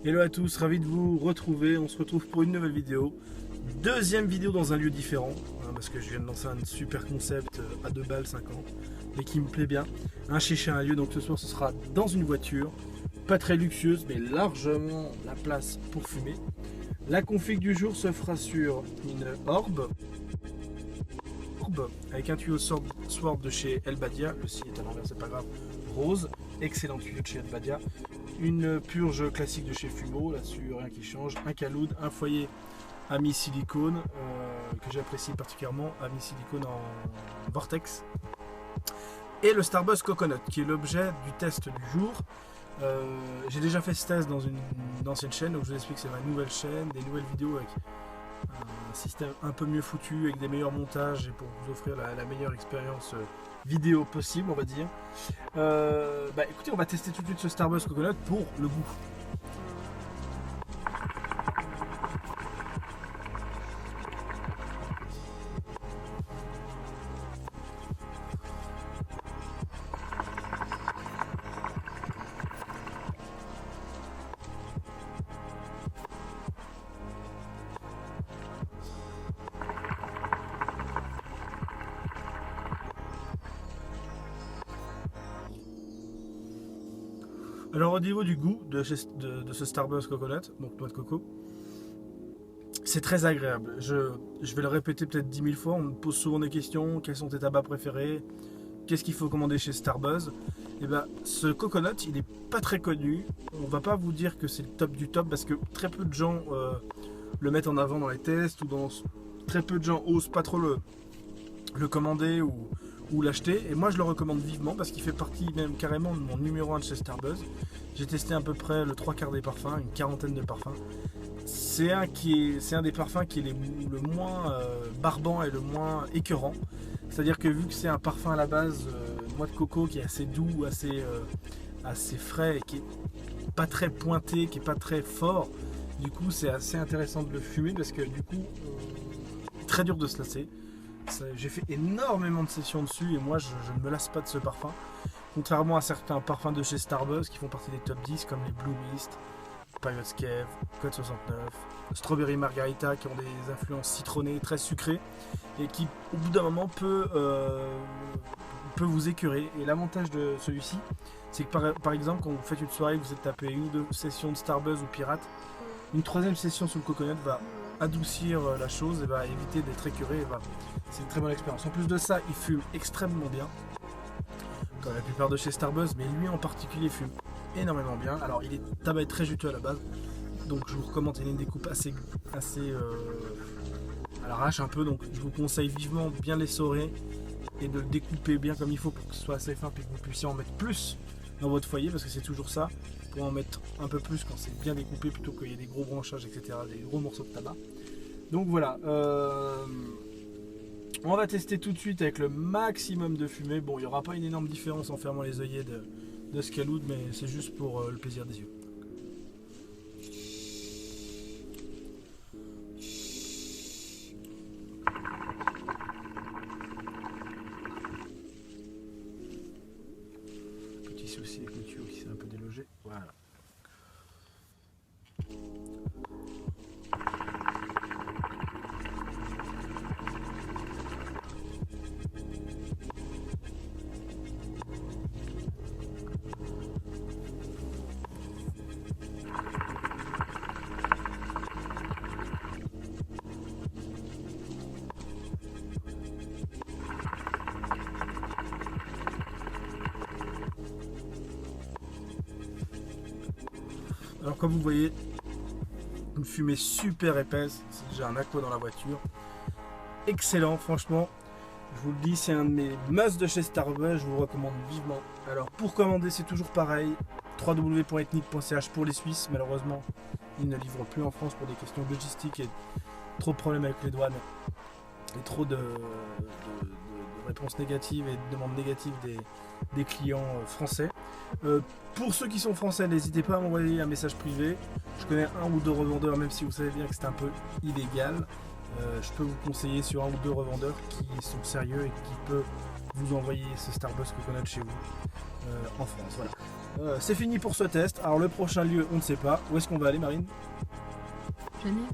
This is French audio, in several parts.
Hello à tous, ravi de vous retrouver. On se retrouve pour une nouvelle vidéo. Deuxième vidéo dans un lieu différent, parce que je viens de lancer un super concept à 2 balles 50, mais qui me plaît bien. Un chicha, un lieu, donc ce soir ce sera dans une voiture, pas très luxueuse, mais largement la place pour fumer. La config du jour se fera sur une Orb, avec un tuyau Sword de chez Elbadia, le site est à l'envers, c'est pas grave, rose, excellent tuyau de chez Elbadia. Une purge classique de chez Fumo, là-dessus rien qui change, un caloud, un foyer ami silicone que j'apprécie particulièrement, ami silicone en vortex, et le Starbuzz Coconut qui est l'objet du test du jour. J'ai déjà fait ce test dans une ancienne chaîne, donc je vous explique que c'est ma nouvelle chaîne, des nouvelles vidéos avec un système un peu mieux foutu, avec des meilleurs montages et pour vous offrir la meilleure expérience vidéo possible, on va dire. Écoutez, on va tester tout de suite ce Starbuzz Coconut pour le goût. Alors au niveau du goût de ce Starbuzz Coconut, donc noix de coco, c'est très agréable. Je vais le répéter peut-être 10 000 fois, on me pose souvent des questions, quels sont tes tabacs préférés, qu'est-ce qu'il faut commander chez Starbuzz. Et bien ce coconut, il n'est pas très connu, on va pas vous dire que c'est le top du top, parce que très peu de gens le mettent en avant dans les tests, ou très peu de gens osent pas trop le commander ou l'acheter, et moi je le recommande vivement parce qu'il fait partie même carrément de mon numéro 1 de chez Starbuzz. J'ai testé à peu près le 3/4 des parfums, une quarantaine de parfums. C'est un des parfums qui est le moins barbant et le moins écœurant. C'est-à-dire que vu que c'est un parfum à la base noix de coco qui est assez doux, assez frais, et qui est pas très pointé, qui est pas très fort, du coup c'est assez intéressant de le fumer parce que du coup c'est très dur de se lasser. J'ai fait énormément de sessions dessus et moi je ne me lasse pas de ce parfum. Contrairement à certains parfums de chez Starbuzz qui font partie des top 10 comme les Blue Mist, Pirate's Cave, Code 69, Strawberry Margarita qui ont des influences citronnées, très sucrées et qui au bout d'un moment peut vous écœurer. Et l'avantage de celui-ci, c'est que par exemple quand vous faites une soirée, vous êtes tapé une ou deux sessions de Starbuzz ou Pirate, une troisième session sur le coconut va adoucir la chose et va éviter d'être écœuré. C'est une très bonne expérience. En plus de ça, il fume extrêmement bien, comme la plupart de chez Starbuzz, mais lui en particulier fume énormément bien. Alors il est tabac très juteux à la base, donc je vous recommande, il y a une découpe assez à l'arrache un peu, donc je vous conseille vivement de bien l'essorer et de le découper bien comme il faut pour que ce soit assez fin et que vous puissiez en mettre plus dans votre foyer, parce que c'est toujours ça, pour en mettre un peu plus quand c'est bien découpé plutôt qu'il y ait des gros branchages, etc., des gros morceaux de tabac. Donc voilà, on va tester tout de suite avec le maximum de fumée. Bon, il n'y aura pas une énorme différence en fermant les œillets de ce caloud, mais c'est juste pour le plaisir des yeux. Petit souci avec le tuyau qui s'est un peu délogé. Voilà. Alors comme vous voyez, une fumée super épaisse, c'est déjà un aqua dans la voiture. Excellent, franchement, je vous le dis, c'est un de mes must de chez Starbuzz, je vous le recommande vivement. Alors pour commander, c'est toujours pareil, www.ethnic.ch pour les Suisses, malheureusement, ils ne livrent plus en France pour des questions logistiques et trop de problèmes avec les douanes. et trop de réponses négatives et de demandes négatives des clients français. Pour ceux qui sont français, n'hésitez pas à m'envoyer un message privé. Je connais un ou deux revendeurs, même si vous savez bien que c'est un peu illégal. Je peux vous conseiller sur un ou deux revendeurs qui sont sérieux et qui peuvent vous envoyer ce Starbucks Coconut chez vous en France. Voilà. C'est fini pour ce test. Alors le prochain lieu, on ne sait pas. Où est-ce qu'on va aller, Marine? Genève.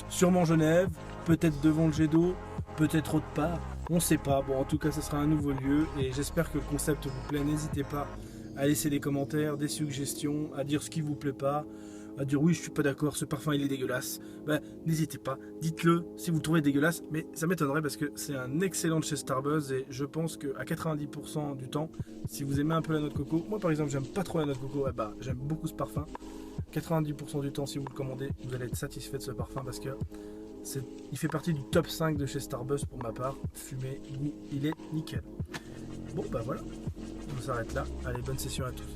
Sûrement Genève, peut-être devant le jet d'eau, peut-être autre part, on ne sait pas. Bon, en tout cas, ce sera un nouveau lieu et j'espère que le concept vous plaît. N'hésitez pas à laisser des commentaires, des suggestions, à dire ce qui vous plaît pas, à dire oui, je suis pas d'accord, ce parfum il est dégueulasse. Ben, n'hésitez pas, dites-le si vous le trouvez dégueulasse, mais ça m'étonnerait parce que c'est un excellent de chez Starbuzz et je pense qu'à 90% du temps, si vous aimez un peu la noix de coco, moi par exemple, j'aime pas trop la noix de coco, j'aime beaucoup ce parfum. 90% du temps, si vous le commandez, vous allez être satisfait de ce parfum parce que il fait partie du top 5 de chez Starbuzz pour ma part. Fumé, goût, il est nickel. Bon, bah voilà, on s'arrête là. Allez, bonne session à tous.